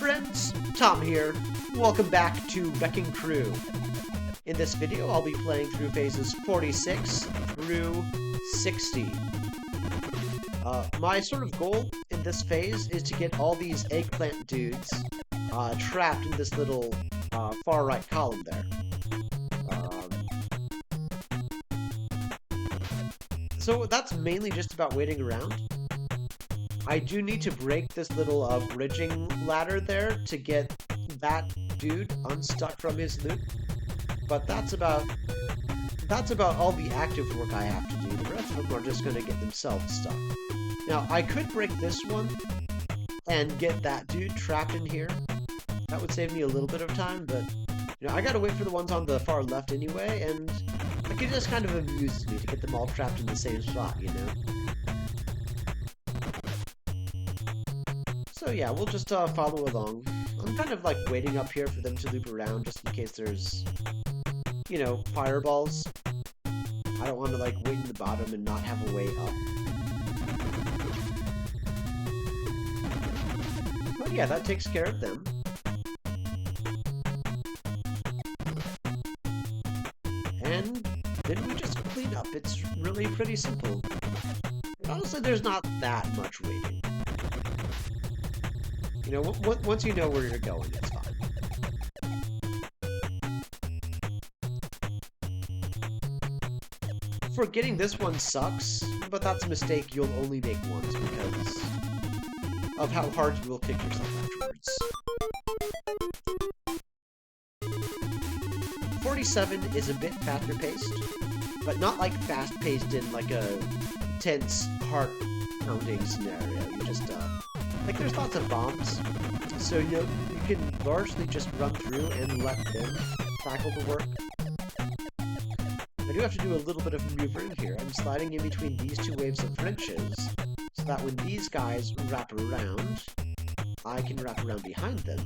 friends, Tom here. Welcome back to Wrecking Crew. In this video, I'll be playing through phases 46 through 60. My sort of goal in this phase is to get all these eggplant dudes trapped in this little far right column there. So that's mainly just about waiting around. I do need to break this little bridging ladder there to get that dude unstuck from his loop. But that's about all the active work I have to do. The rest of them are just going to get themselves stuck. Now, I could break this one and get that dude trapped in here. That would save me a little bit of time, but you know, I gotta wait for the ones on the far left anyway, and it just kind of amuses me to get them all trapped in the same spot, you know? So yeah, we'll just follow along. I'm kind of like waiting up here for them to loop around just in case there's, you know, fireballs. I don't want to like wait in the bottom and not have a way up. But yeah, that takes care of them. And then we just clean up. It's really pretty simple. Honestly, there's not that much waiting. You know, once you know where you're going, it's fine. Forgetting this one sucks, but that's a mistake you'll only make once because of how hard you will kick yourself afterwards. 47 is a bit faster paced, but not like fast paced in like a tense, heart pounding scenario. You just like there's lots of bombs, so you can largely just run through and let them tackle the work. I do have to do a little bit of maneuvering here. I'm sliding in between these two waves of wrenches, so that when these guys wrap around, I can wrap around behind them,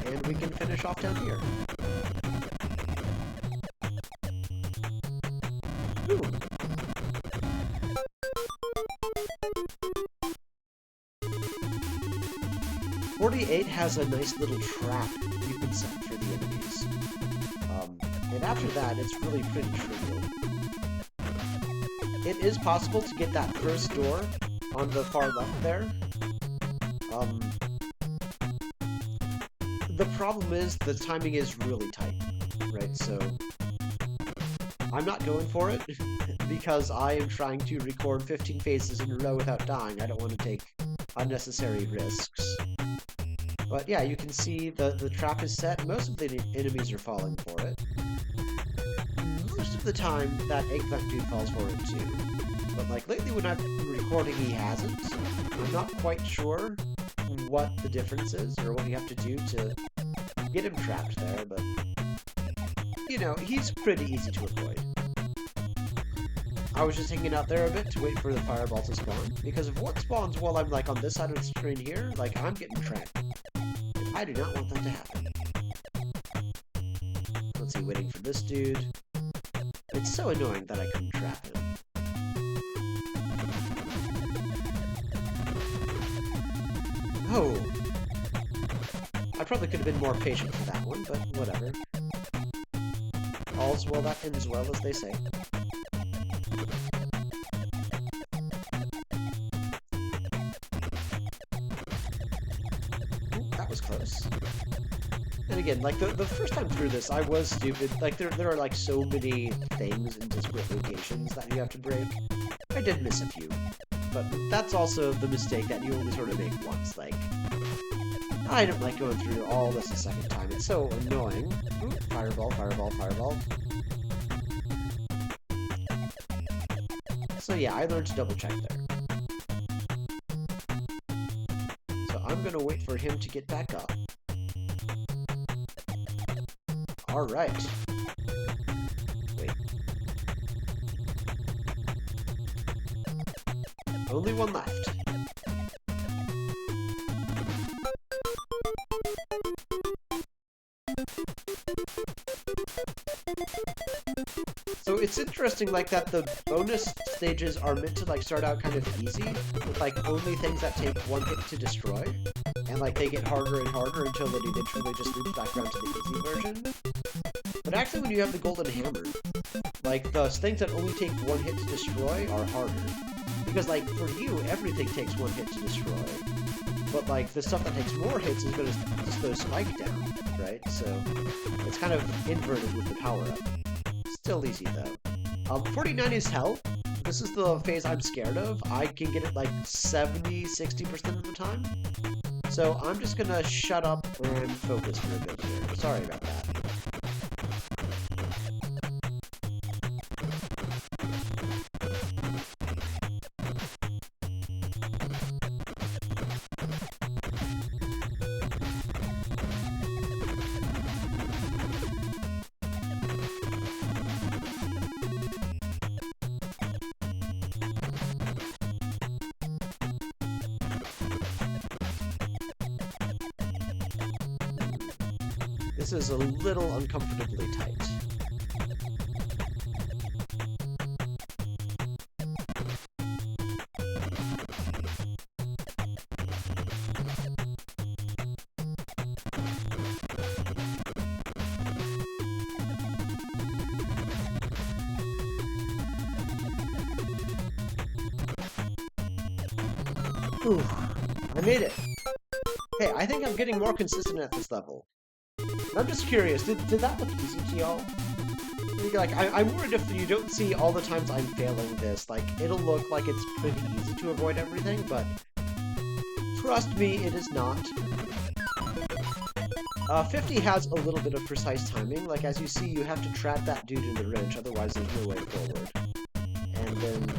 and we can finish off down here. Ooh. 48 has a nice little trap you can set for the enemies. And after that, it's really pretty trivial. It is possible to get that first door on the far left there. The problem is the timing is really tight, right? So I'm not going for it because I am trying to record 15 phases in a row without dying. I don't want to take unnecessary risks. But yeah, you can see the trap is set. Most of the enemies are falling for it. Most of the time, that eggplant dude falls for it too. But like lately when I've been recording, he hasn't. I'm not quite sure what the difference is or what you have to do to get him trapped there, but you know, he's pretty easy to avoid. I was just hanging out there a bit to wait for the fireball to spawn, because if one spawns while I'm like on this side of the screen here, like I'm getting trapped. And I do not want that to happen. Let's see, waiting for this dude. It's so annoying that I couldn't trap him. Oh! I probably could have been more patient for that one, but whatever. All's well that ends well, as they say. Ooh, that was close. And again, like the first time through this, I was stupid. Like there are like so many things in disparate locations that you have to break. I did miss a few, but that's also the mistake that you only sort of make once. Like, I don't like going through all this a second time. It's so annoying. Ooh, fireball, fireball, fireball. So yeah, I learned to double check there. So I'm gonna wait for him to get back up. Alright. Wait. Only one left. So it's interesting like that the bonus stages are meant to like start out kind of easy with like only things that take one hit to destroy. And like they get harder and harder until it eventually just loops back around to the easy version. But actually when you have the golden hammer, like the things that only take one hit to destroy are harder. Because like for you, everything takes one hit to destroy. But like the stuff that takes more hits is gonna slow Spike down, right? So it's kind of inverted with the power-up. Still easy though. 49 is hell. This is the phase I'm scared of. I can get it like 70-60% of the time. So I'm just gonna shut up and focus for a bit here. Sorry about that. This is a little uncomfortably tight. Ooh, I made it. Hey, I think I'm getting more consistent at this level. I'm just curious, did that look easy to y'all? Like, I'm worried if you don't see all the times I'm failing this, like, it'll look like it's pretty easy to avoid everything, but trust me, it is not. 50 has a little bit of precise timing. Like, as you see, you have to trap that dude in the wrench, otherwise there's no way forward. And then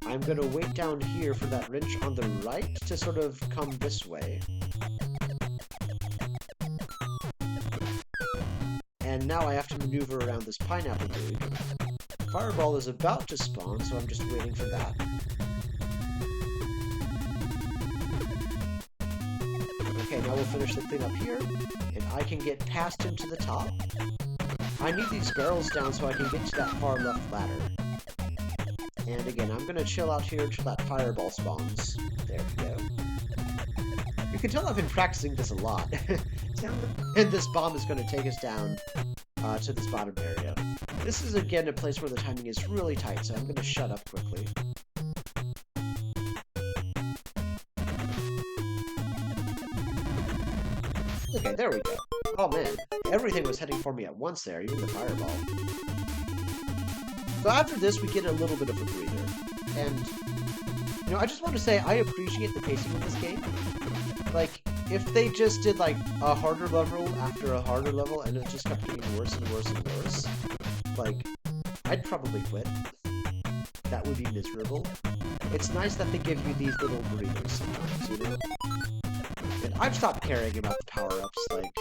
I'm gonna wait down here for that wrench on the right to sort of come this way. And now I have to maneuver around this pineapple dude. Fireball is about to spawn, so I'm just waiting for that. Okay, now we'll finish the thing up here, and I can get past him to the top. I need these barrels down so I can get to that far left ladder. And again, I'm gonna chill out here until that fireball spawns. There we go. You can tell I've been practicing this a lot. And this bomb is gonna take us down to this bottom area. This is again a place where the timing is really tight, so I'm gonna shut up quickly. Okay, there we go. Oh man, everything was heading for me at once there, even the fireball. So after this, we get a little bit of a breather. And, you know, I just want to say I appreciate the pacing of this game. Like, if they just did, like, a harder level after a harder level, and it just kept getting worse and worse and worse, like, I'd probably quit. That would be miserable. It's nice that they give you these little breathers sometimes, you know? And I've stopped caring about the power-ups, like,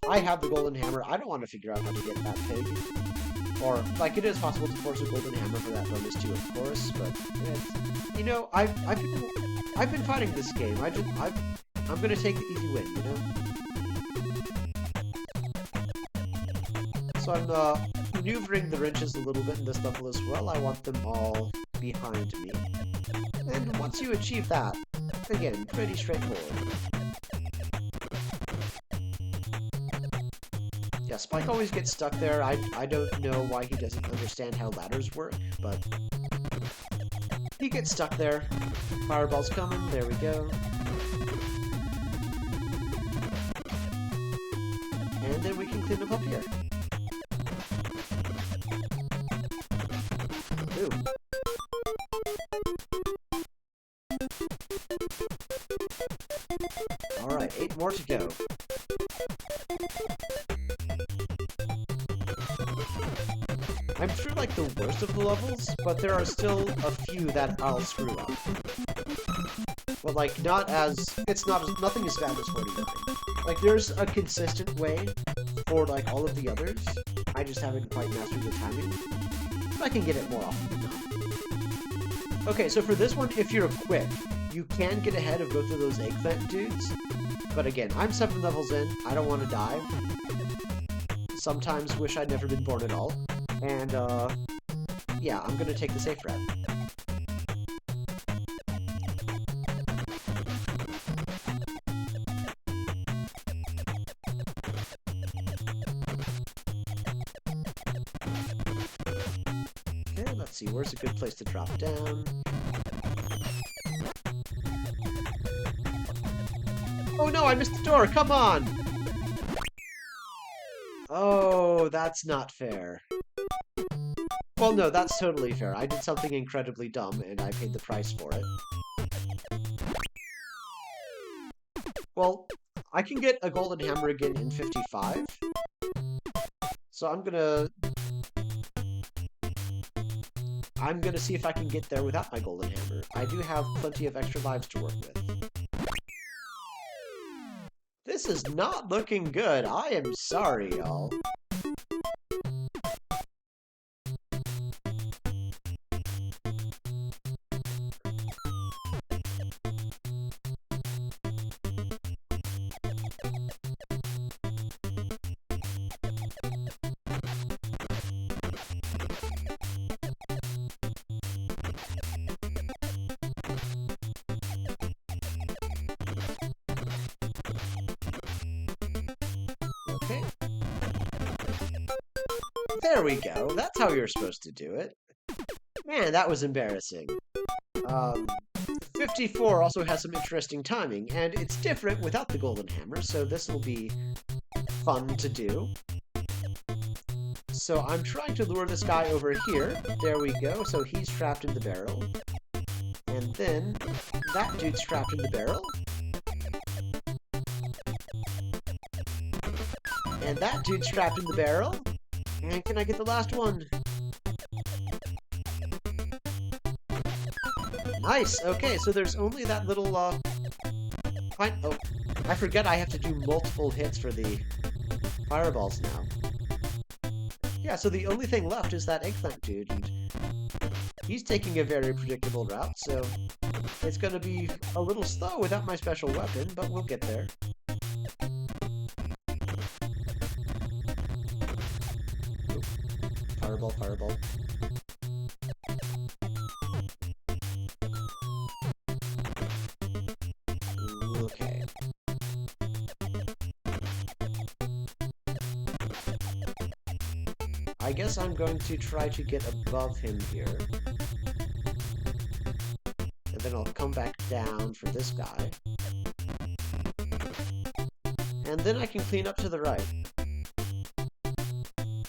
I have the golden hammer, I don't want to figure out how to get that pig. Or, like, it is possible to force a golden hammer for that bonus too, of course, but, you know, I've been fighting this game, I'm gonna take the easy win, you know? So I'm, maneuvering the wrenches a little bit in this level as well. I want them all behind me. And once you achieve that, again, pretty straightforward. Yeah, Spike always gets stuck there. I don't know why he doesn't understand how ladders work, but he gets stuck there. Fireball's coming, there we go. And then we can clean up here. Boom. Alright, 8 more to go. I'm through like the worst of the levels, but there are still a few that I'll screw up. But like nothing as bad as 49. Like there's a consistent way for like all of the others. I just haven't quite mastered the timing. But I can get it more often than not. Okay, so for this one, if you're quick, you can get ahead of both of those eggplant dudes. But again, I'm 7 levels in, I don't want to die. Sometimes wish I'd never been born at all. And, yeah, I'm gonna take the safe route. see, where's a good place to drop down? Oh no, I missed the door, come on! Oh, that's not fair. Well, no, that's totally fair. I did something incredibly dumb, and I paid the price for it. Well, I can get a golden hammer again in 55. So I'm gonna see if I can get there without my golden hammer. I do have plenty of extra lives to work with. This is not looking good. I am sorry, y'all. Okay. There we go. That's how you're supposed to do it. Man, that was embarrassing. 54 also has some interesting timing, and it's different without the golden hammer, so this will be fun to do. So I'm trying to lure this guy over here. There we go. So he's trapped in the barrel. And then that dude's trapped in the barrel. And that dude's trapped in the barrel. And can I get the last one? Nice! Okay, so there's only that little, oh, I forget I have to do multiple hits for the fireballs now. Yeah, so the only thing left is that eggplant dude, and he's taking a very predictable route, so it's gonna be a little slow without my special weapon, but we'll get there. Fireball, fireball. Okay. I guess I'm going to try to get above him here. And then I'll come back down for this guy. And then I can clean up to the right.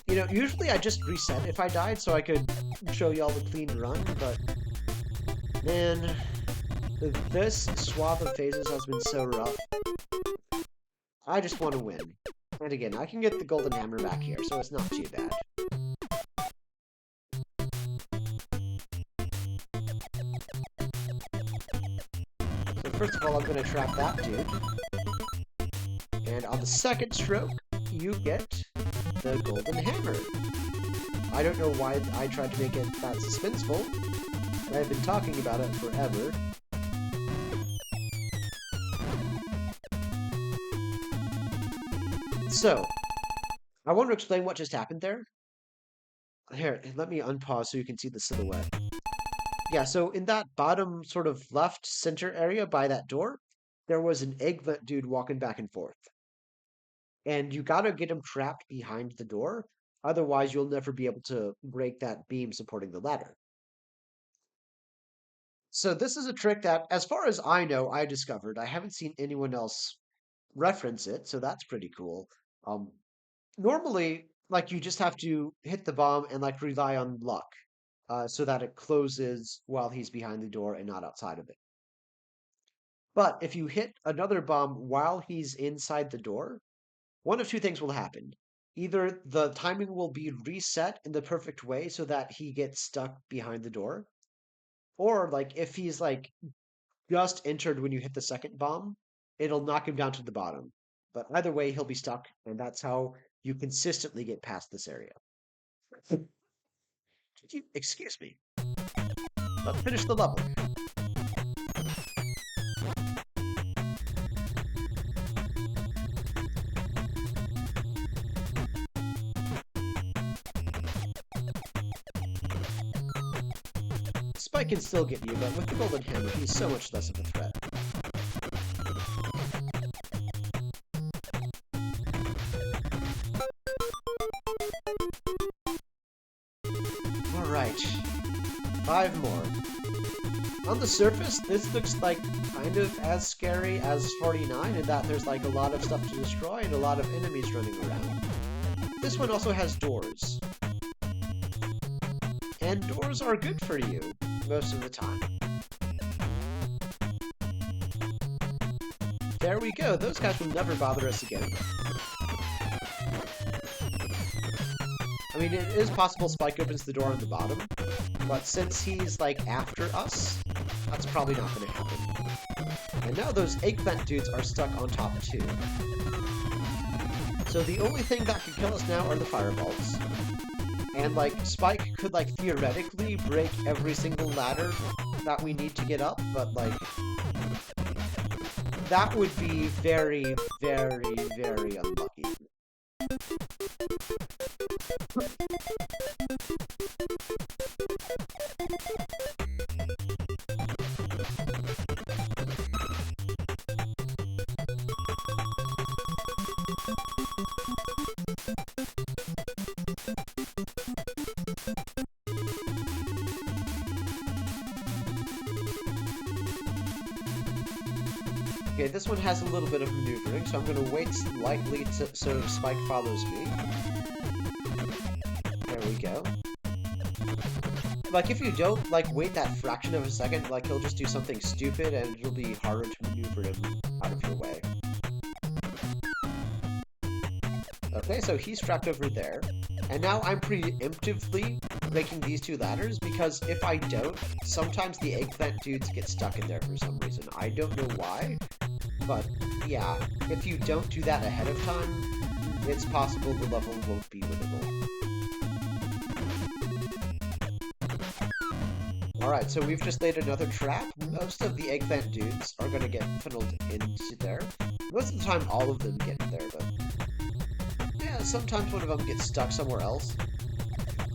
You know, usually I just reset if I died so I could show y'all the clean run, but man, this swath of phases has been so rough. I just want to win. And again, I can get the golden hammer back here, so it's not too bad. So first of all, I'm going to trap that dude. And on the second stroke, you get the golden hammer. I don't know why I tried to make it that suspenseful. I've been talking about it forever. So, I want to explain what just happened there. Here, let me unpause so you can see the silhouette. Yeah, so in that bottom sort of left center area by that door, there was an eggplant dude walking back and forth. And you gotta get him trapped behind the door, otherwise you'll never be able to break that beam supporting the ladder. So this is a trick that, as far as I know, I discovered. I haven't seen anyone else reference it, so that's pretty cool. Normally, like, you just have to hit the bomb and, like, rely on luck, so that it closes while he's behind the door and not outside of it. But if you hit another bomb while he's inside the door, one of two things will happen. Either the timing will be reset in the perfect way so that he gets stuck behind the door, or, like, if he's, like, just entered when you hit the second bomb, it'll knock him down to the bottom. But either way, he'll be stuck, and that's how you consistently get past this area. Excuse me. Let's finish the level. Spike can still get you, but with the golden hammer, he's so much less of a threat. Alright. 5 more. On the surface, this looks like kind of as scary as 49 in that there's like a lot of stuff to destroy and a lot of enemies running around. This one also has doors. And doors are good for you most of the time. There we go. Those guys will never bother us again. I mean, it is possible Spike opens the door on the bottom, but since he's, like, after us, that's probably not going to happen. And now those eggplant dudes are stuck on top, too. So the only thing that could kill us now are the fireballs. And, like, Spike could, like, theoretically break every single ladder that we need to get up, but, like, that would be very, very, very unlucky. Okay, this one has a little bit of maneuvering, so I'm going to wait slightly so Spike follows me. There we go. Like, if you don't, like, wait that fraction of a second, like, he'll just do something stupid and it'll be harder to maneuver him out of your way. Okay, so he's trapped over there. And now I'm preemptively breaking these 2 ladders, because if I don't, sometimes the eggplant dudes get stuck in there for some reason. I don't know why, but yeah, if you don't do that ahead of time, it's possible the level won't be winnable. Alright, so we've just laid another trap. Most of the eggplant dudes are going to get funneled into there. Most of the time, all of them get in there, but yeah, sometimes one of them gets stuck somewhere else.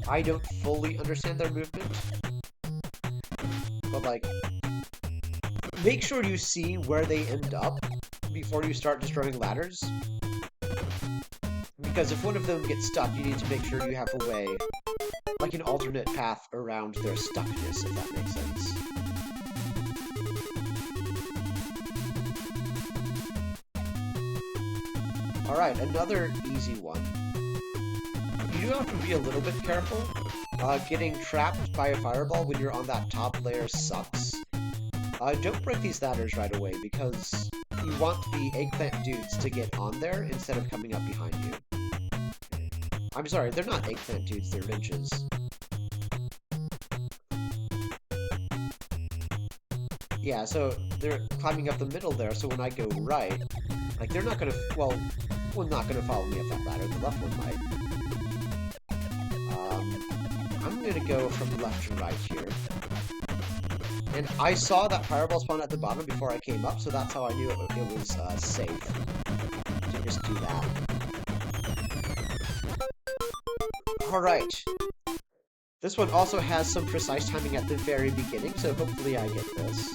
I don't fully understand their movement, but, like, make sure you see where they end up before you start destroying ladders. Because if one of them gets stuck, you need to make sure you have a way, like an alternate path around their stuckness, if that makes sense. Alright, another easy one. You do have to be a little bit careful. Getting trapped by a fireball when you're on that top layer sucks. Don't break these ladders right away, because you want the eggplant dudes to get on there instead of coming up behind you. I'm sorry, they're not eggplant dudes, they're wrenches. Yeah, so they're climbing up the middle there, so when I go right, like, they're not gonna, well, not gonna follow me up that ladder, the left one might. I'm gonna go from left to right here. And I saw that fireball spawn at the bottom before I came up, so that's how I knew it was safe to just do that. Alright. This one also has some precise timing at the very beginning, so hopefully I get this.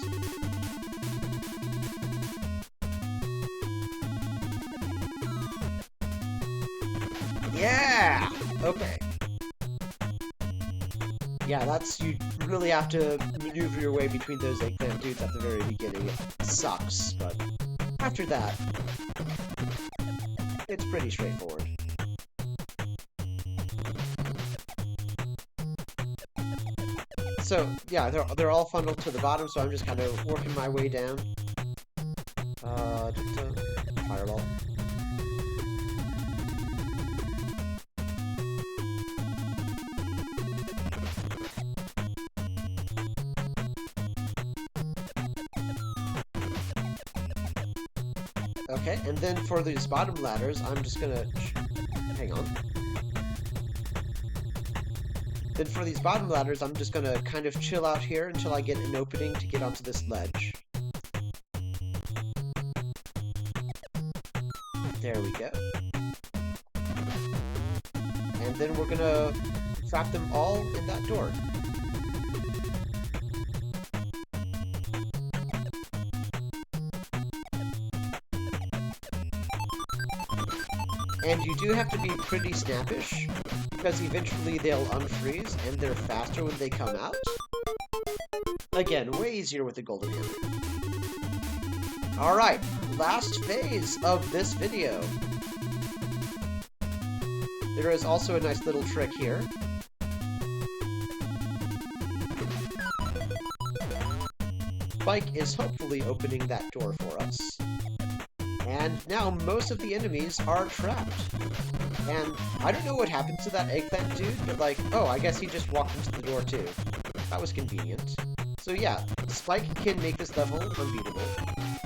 Yeah! Okay. Yeah, that's, you really have to maneuver your way between those eggplant dudes at the very beginning. It sucks, but after that, it's pretty straightforward. So, yeah, they're all funneled to the bottom, so I'm just kind of working my way down. Fireball. Okay, and then for these bottom ladders, I'm just gonna... hang on. Then for these bottom ladders, I'm just gonna kind of chill out here until I get an opening to get onto this ledge. There we go. And then we're gonna trap them all in that door. And you do have to be pretty snappish, because eventually they'll unfreeze, and they're faster when they come out. Again, way easier with the golden hammer. Alright, last phase of this video. There is also a nice little trick here. Spike is hopefully opening that door for us. And now most of the enemies are trapped. And I don't know what happened to that eggplant dude, but like, oh, I guess he just walked into the door too. That was convenient. So yeah, Spike can make this level unbeatable.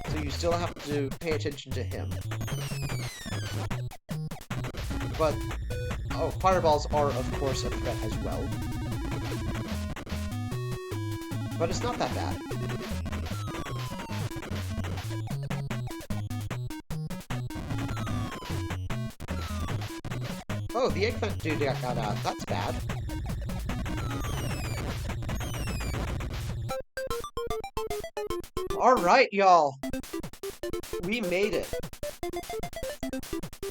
So you still have to pay attention to him. But, oh, fireballs are of course a threat as well. But it's not that bad. Oh, the eggplant dude got out. That's bad. Alright, y'all. We made it.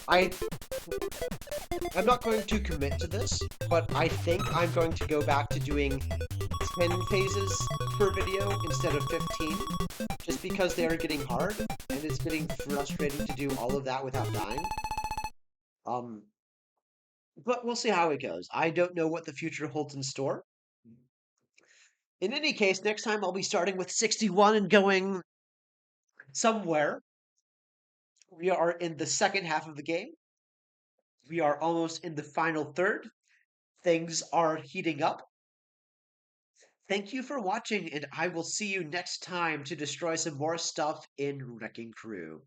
I'm not going to commit to this, but I think I'm going to go back to doing 10 phases per video instead of 15, just because they are getting hard, and it's getting frustrating to do all of that without dying. But we'll see how it goes. I don't know what the future holds in store. In any case, next time I'll be starting with 61 and going somewhere. We are in the second half of the game. We are almost in the final third. Things are heating up. Thank you for watching, and I will see you next time to destroy some more stuff in Wrecking Crew.